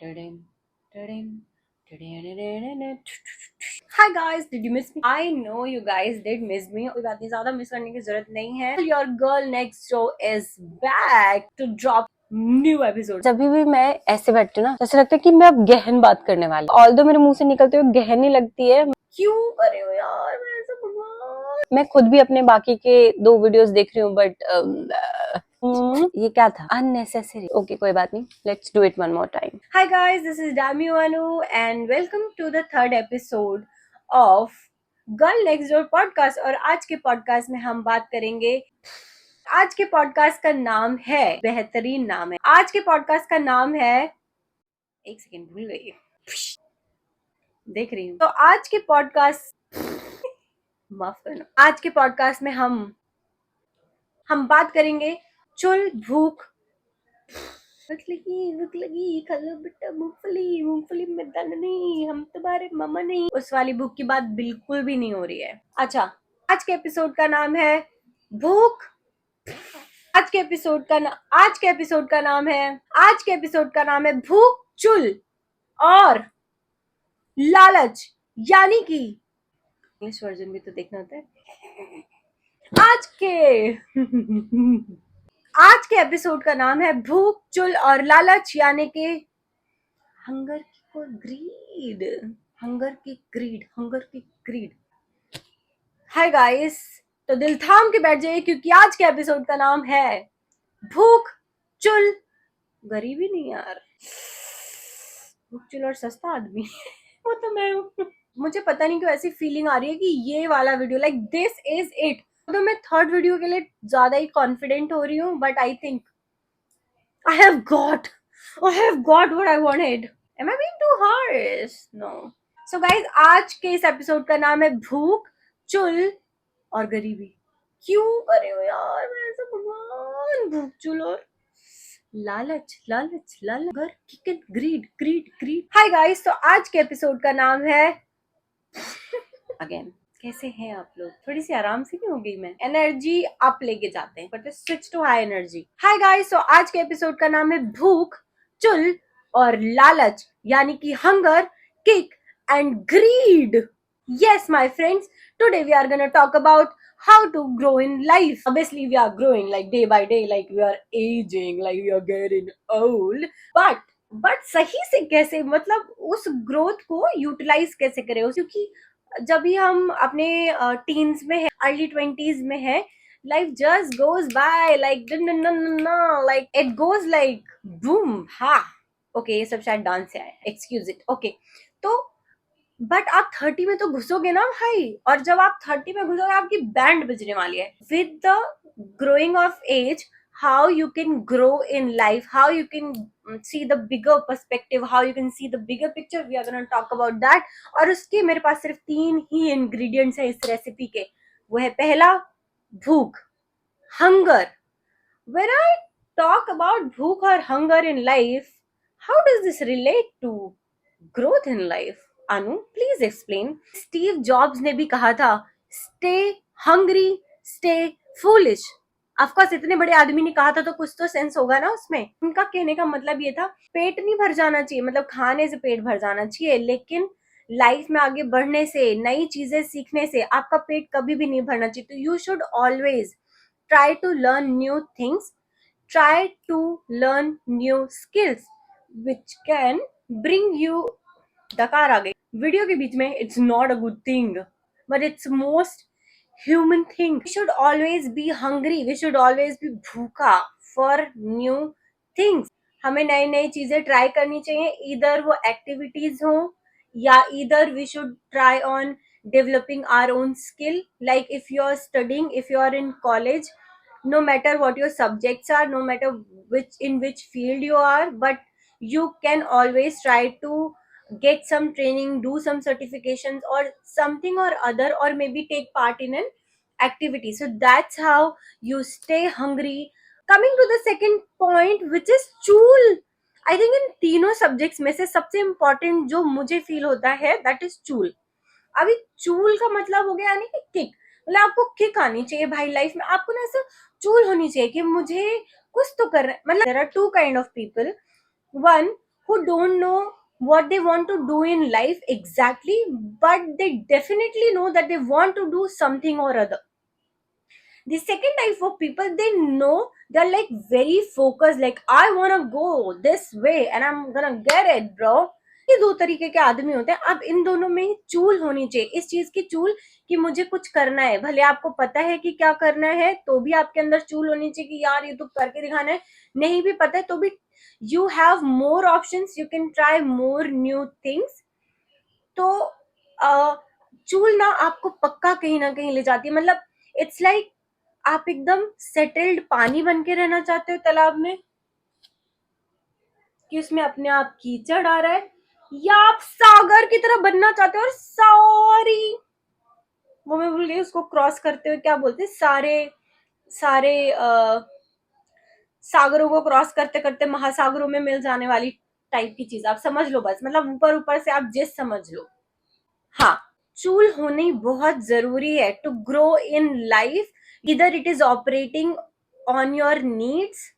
Tudin, tudin, tudin. Hi guys, did you miss me? I know you guys did miss me. कोई बात नहीं, ज्यादा miss करने की जरूरत नहीं है. Your girl next show is back to drop new episode. जब भी मैं ऐसे बैठती हूँ ना, ऐसा लगता है कि मैं अब गहन बात करने वाली. ऑल्दो मेरे मुंह से निकलते हुए गहन ही लगती है. क्यों करे हो यार, मैं ऐसा भगवान. मैं खुद भी अपने बाकी के 2 वीडियोस देख रही हूँ, बट ये क्या था, अननेसेसरी. ओके, कोई बात नहीं, let's do it one more time. Hi guys, this is डामी Anu and welcome to the third episode of girl next door podcast. और आज के पॉडकास्ट में हम बात करेंगे. आज के पॉडकास्ट का नाम है, बेहतरीन नाम है. आज के पॉडकास्ट का नाम है, एक सेकेंड भूल गई, देख रही हूँ. तो आज के पॉडकास्ट माफ करना. आज के पॉडकास्ट में हम बात करेंगे चुल भूख भूख लगी खा लो बेटा मूंगफली, मूंगफली में दाना नहीं, हम तुम्हारे मामा नहीं. उस वाली भूख की बात बिल्कुल भी नहीं हो रही है. अच्छा, आज के एपिसोड का नाम है भूख. आज के एपिसोड का नाम है भूख, चुल और लालच, यानी कि इंग्लिश वर्जन भी तो देखना होता है. आज के एपिसोड का नाम है भूख, चुल और लालच, यानी कि हंगर की ग्रीड. हाय गाइस, तो दिल थाम के बैठ जाइए क्योंकि आज के एपिसोड का नाम है भूख, चुल, गरीबी नहीं यार, भूख, चुल और सस्ता आदमी. वो तो मैं हूँ. मुझे पता नहीं क्यों ऐसी फीलिंग आ रही है कि ये वाला video, like this is it. तो मैं थर्ड वीडियो के लिए ज्यादा ही कॉन्फिडेंट हो रही हूँ, but I think I have got what I wanted. Am I being too harsh? No. So guys, आज के इस एपिसोड का नाम है भूख, चुल और गरीबी. क्यों करे हो यार, मैं ऐसा भगवान. भूख, चुल और लालच, ग्रीड. हाय गाइस, तो आज के एपिसोड का नाम है अगेन. कैसे हैं आप लोग? थोड़ी सी आराम से नहीं हो गई मैं? एनर्जी अप लेके जाते हैं, but switch to high energy. Hi guys, तो आज के एपिसोड का नाम है भूख, चुल और लालच, यानी कि hunger, kick and greed. Yes, my friends, today we are gonna talk about how to grow in life. Obviously, we are growing like day by day, like we are aging, like we are getting old. But सही से कैसे, मतलब उस growth को utilise कैसे करें? क्योंकि जब भी हम अपने टीन्स में है, अर्ली 20s में है, life just goes by like like it goes like boom. हा, ओके, ये सब शायद डांस से आया, एक्सक्यूज इट. ओके, तो बट आप 30 में तो घुसोगे ना भाई, और जब आप 30 में घुसोगे आपकी बैंड बजने वाली है. With the growing of age, how you can grow in life, how you can see the bigger perspective, how you can see the bigger picture, we are going to talk about that. और उसके मेरे पास सिर्फ 3 ही ingredients है इस recipe के. वो है पहला भूख, hunger. when I talk about भूख और hunger in life, how does this relate to growth in life? Anu, please explain. Steve jobs ने भी कहा था, stay hungry, stay foolish. Of course इतने बड़े आदमी ने कहा था तो कुछ तो सेंस होगा ना उसमें. उनका कहने का मतलब ये था, पेट नहीं भर जाना चाहिए, मतलब खाने से पेट भर जाना चाहिए, लेकिन लाइफ में आगे बढ़ने से, नई चीजें सीखने से आपका पेट कभी भी नहीं भरना चाहिए. तो you should always try to learn new things, try to learn new skills which can bring you. डकार आ गई वीडियो के बीच में. It's not a good thing, but it's most human thing. We should always be hungry, we should always be भूखा for new things. हमें नई नई चीजें ट्राई करनी चाहिए, इधर वो एक्टिविटीज हो या इधर we should try on developing our own skill. Like if you are studying, if you are in college, no matter what your subjects are, no matter which field you are, but you can always try to get some training, do some certifications or something or other, or maybe take part in an activity. So that's how you stay hungry. Coming to the second point, which is चूल. I think इन तीनों subjects में से सबसे important जो मुझे feel होता है, that is चूल. अभी चूल का मतलब हो गया यानी कि किक. मतलब आपको किक आनी चाहिए भाई लाइफ में. आपको ना ऐसा चूल होनी चाहिए कि मुझे कुछ तो कर रहा है. मतलब there are 2 kind of people. One who don't know what they want to do in life exactly, but they definitely know that they want to do something or other. The second type of people, they know, they're like very focused, like I want to go this way and I'm gonna get it, bro. ये दो तरीके के आदमी होते हैं. अब इन दोनों में ही चूल होनी चाहिए, इस चीज की चूल कि मुझे कुछ करना है. भले आपको पता है कि क्या करना है तो भी आपके अंदर चूल होनी चाहिए कि यार ये तो करके दिखाना है. नहीं भी पता है तो भी you have more options, you can try more new things. तो चूल ना आपको पक्का कहीं ना कहीं ले जाती है. मतलब इट्स लाइक आप एकदम सेटल्ड पानी बन के रहना चाहते हो तालाब में, कि उसमें अपने आप कीचड़ आ रहा है, या आप सागर की तरह बनना चाहते हो और सारी, वो मैं भूल गई उसको क्रॉस करते हुए क्या बोलते हैं, सारे सारे सागरों को क्रॉस करते करते महासागरों में मिल जाने वाली टाइप की चीज. आप समझ लो बस, मतलब ऊपर ऊपर से आप जिस समझ लो. हाँ, चूल होनी बहुत जरूरी है टू ग्रो इन लाइफ. इधर it is operating on your needs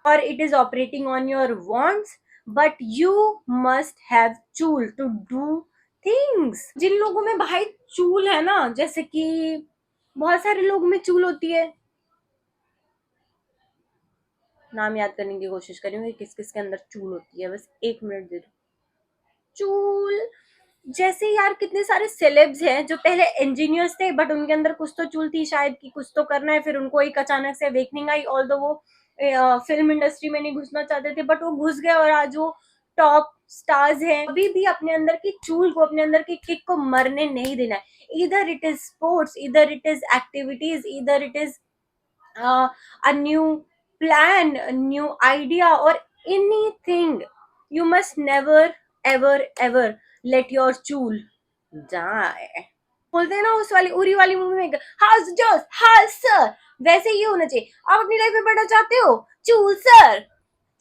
और it is operating on your wants, but you must have tool to do things. जिन लोगों में भाई चूल है ना, जैसे कि बहुत सारे लोगों में चूल होती है, नाम याद करने की कोशिश कर रही हूँ कि किस किस के अंदर चूल होती है. बस एक मिनट दे दो. चूल जैसे यार कितने सारे सेलेब्स हैं जो पहले इंजीनियर्स थे बट उनके अंदर कुछ तो चूल थी शायद कि कुछ तो करना है, फिर उनको एक अचानक से अवेकनिंग आई. ऑल्दो वो फिल्म इंडस्ट्री में नहीं घुसना चाहते थे बट वो घुस गए और आज वो टॉप स्टार्स हैं. अभी भी अपने अंदर की चूल को, अपने अंदर की किक को मरने नहीं देना है. इधर इट इज स्पोर्ट्स, इधर इट इज एक्टिविटीज, इधर it is a new plan, a new idea, or anything. You must never, ever, ever let your चूल die. बोलते हैं ना उस वाली उरी वाली मूवी में, हाउस जोस हाउस सर, वैसे ही होना चाहिए. आप अपनी लाइफ में बढ़ना चाहते हो, चूल सर,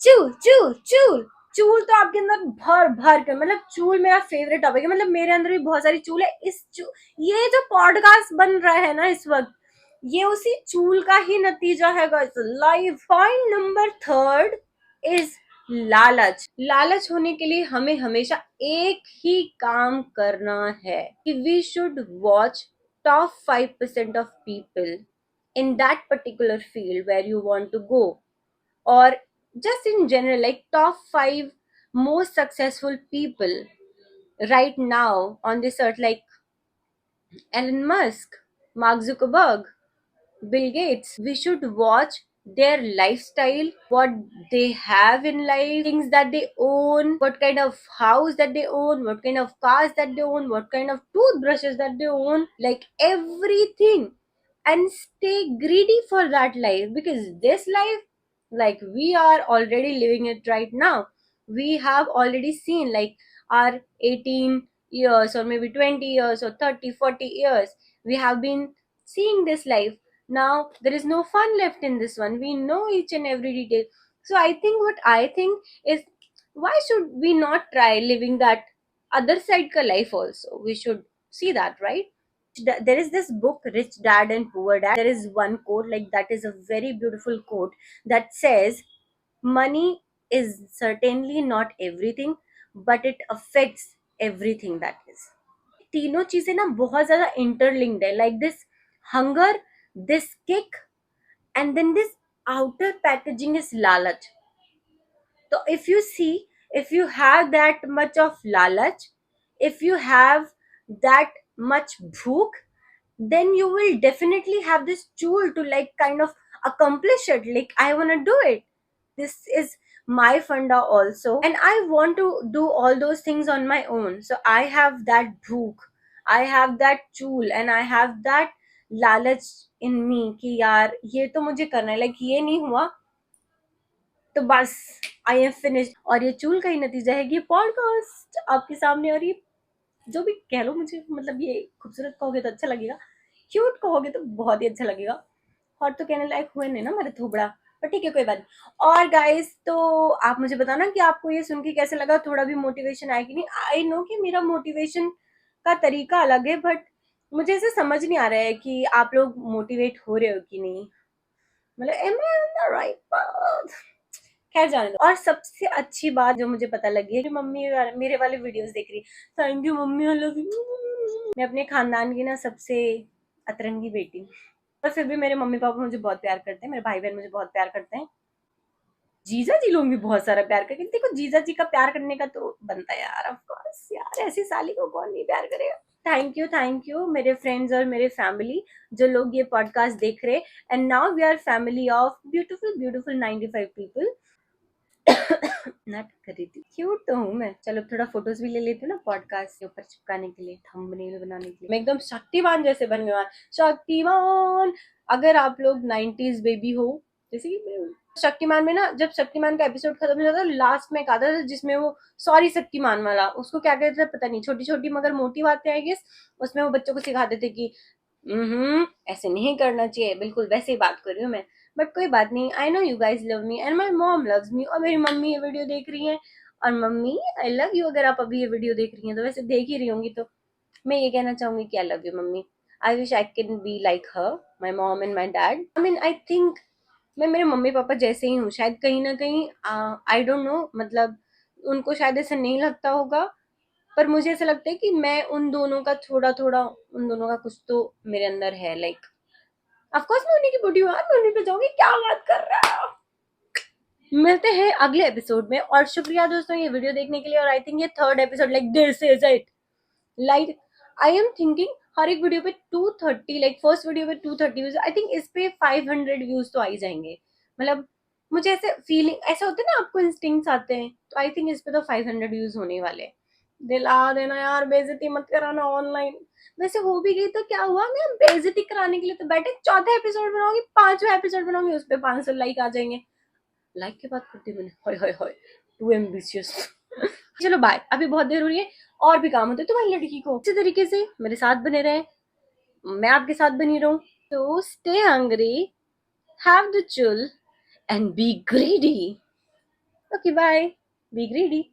चूल चूल चूल. चूल तो आपके अंदर भर भर के, मतलब चूल मेरा फेवरेट टॉपिक है. मतलब मेरे अंदर भी बहुत सारी चूल है. ये जो पॉडकास्ट बन रहा है ना इस वक्त, ये उसी चूल का ही नतीजा है guys. Life. Point number third is लालच. लालच होने के लिए हमें हमेशा एक ही काम करना है कि we should watch top 5% of people in that particular field where you want to go, or just in general, like top 5 most successful people right now on this earth, like Elon Musk, Mark Zuckerberg, Bill Gates. We should watch their lifestyle, what they have in life, things that they own, what kind of house that they own, what kind of cars that they own, what kind of toothbrushes that they own, like everything, and stay greedy for that life, because this life, like we are already living it right now. We have already seen like our 18 years or maybe 20 years or 30, 40 years, we have been seeing this life. Now there is no fun left in this one. We know each and every detail. So I think what I think is, why should we not try living that other side ka life also? We should see that, right? There is this book, Rich Dad and Poor Dad. There is one quote, like that is a very beautiful quote, that says, money is certainly not everything, but it affects everything that is. तीनों चीजें ना बहुत ज्यादा interlinked है. Like this hunger, this kick, and then this outer packaging is lalach. So if you see, if you have that much of lalach, if you have that much bhook, then you will definitely have this tool to like kind of accomplish it. Like I want to do it. This is my funda also, and I want to do all those things on my own. So I have that bhook, I have that tool, and I have that lalach in me कि यार ये तो मुझे करना है. like ये नहीं हुआ तो बस आई एम फिनिश. और ये चूल का ही नतीजा है कि ये पॉडकास्ट आपके सामने. और ये जो भी कह लो मुझे, मतलब ये खूबसूरत कहोगे तो अच्छा लगेगा, क्यूट कहोगे तो बहुत ही अच्छा लगेगा. और तो कहने लायक हुए नहीं ना मेरे थोबड़ा, पर ठीक है कोई बात नहीं. और गाइस तो आप मुझे बताना कि आपको ये सुन के कैसे लगा, थोड़ा भी मोटिवेशन आया कि नहीं. आई नो कि मेरा मोटिवेशन का तरीका अलग है, बट मुझे ऐसे समझ नहीं आ रहा है कि आप लोग मोटिवेट हो रहे हो कि नहीं. मतलब am I on the right path. खैर जाने दो। और सबसे अच्छी बात जो मुझे पता लगी है कि मम्मी मेरे वाले वीडियोस देख रही है। Thank you mummy, I love you. मैं अपने खानदान की ना सबसे अतरंगी बेटी हूँ, पर फिर भी मेरे मम्मी पापा मुझे बहुत प्यार करते हैं, मेरे भाई बहन मुझे बहुत प्यार करते हैं, जीजा जी लोग भी बहुत सारा प्यार करते हैं। देखो जीजा जी का प्यार करने का तो बनता है यार, ऑफ कोर्स यार, ऐसी साली को कौन नहीं प्यार करेगा। थैंक यू मेरे फ्रेंड्स और मेरे फैमिली जो लोग ये पॉडकास्ट देख रहे। And now we are family of beautiful beautiful 95 people. नाटक कर रही थी, क्यूट तो हूँ मैं। चलो थोड़ा फोटोज भी ले लेती हूँ ना पॉडकास्ट के ऊपर चिपकाने के लिए, थंबनेल बनाने के लिए। मैं एकदम शक्तिमान जैसे बन गया, शक्तिमान। अगर आप लोग 90s बेबी हो जैसे कि मैं हूँ। शक्तिमान में ना, जब शक्तिमान का एपिसोड खत्म हो जाता है, लास्ट में एक आता था जिसमें वो सॉरी शक्तिमान वाला, उसको क्या कहते थे पता नहीं, छोटी छोटी मगर मोटी बातें आई गेस। उसमें वो बच्चों को सिखाते थे कि ऐसे नहीं करना चाहिए, बिल्कुल वैसे ही बात कर रही हूँ मैं। बट कोई बात नहीं, I know you guys love me and my mom loves me. और मेरी मम्मी ये वीडियो देख रही है, और मम्मी आई लव यू। अगर आप अभी ये वीडियो देख रही हैं तो वैसे देख ही रही होंगी, तो मैं ये कहना चाहूंगी कि I love you mummy. I wish I can be like her, my mom and my dad. I mean I think मैं मेरे मम्मी पापा जैसे ही हूँ शायद, कहीं ना कहीं। आई डोंट नो, मतलब उनको शायद ऐसा नहीं लगता होगा, पर मुझे ऐसा लगता है कि मैं उन दोनों का थोड़ा थोड़ा, उन दोनों का कुछ तो मेरे अंदर है। लाइक ऑफ कोर्स मैं उन्हीं की बुढ़ी हूँ यार, मैं उन्हीं पे जाऊंगी, क्या बात कर रहा है। मिलते हैं अगले एपिसोड में, और शुक्रिया दोस्तों ये वीडियो देखने के लिए। और आई थिंक ये third episode, like this is it. Like I am thinking हर एक वीडियो पे 230, लाइक फर्स्ट वीडियो पे 230 व्यूज, आई थिंक इस पे 500 व्यूज तो आ ही जाएंगे। मतलब मुझे ऐसे फीलिंग, ऐसा होता है ना आपको इंस्टिंक्ट्स आते हैं, तो आई थिंक इस पे तो 500 व्यूज होने वाले हैं। दिला देना यार, बेइज्जती मत कराना ऑनलाइन। वैसे हो भी गई तो क्या हुआ, मैं बेइज्जती कराने के लिए तो बैठे, चौथा एपिसोड बनाऊंगी, पांचवा एपिसोड बनाऊंगी, उस पे 500 लाइक आ जाएंगे। लाइक की बात करती मैंने, हाय हाय हाय, टू एम्बिशियस। चलो बाय, अभी बहुत देर हो रही है, और भी काम होते है तुम्हारी लड़की को। इसी तरीके से मेरे साथ बने रहे, मैं आपके साथ बनी रहूं। तो stay hungry, have the chill and be greedy. Okay bye, be greedy.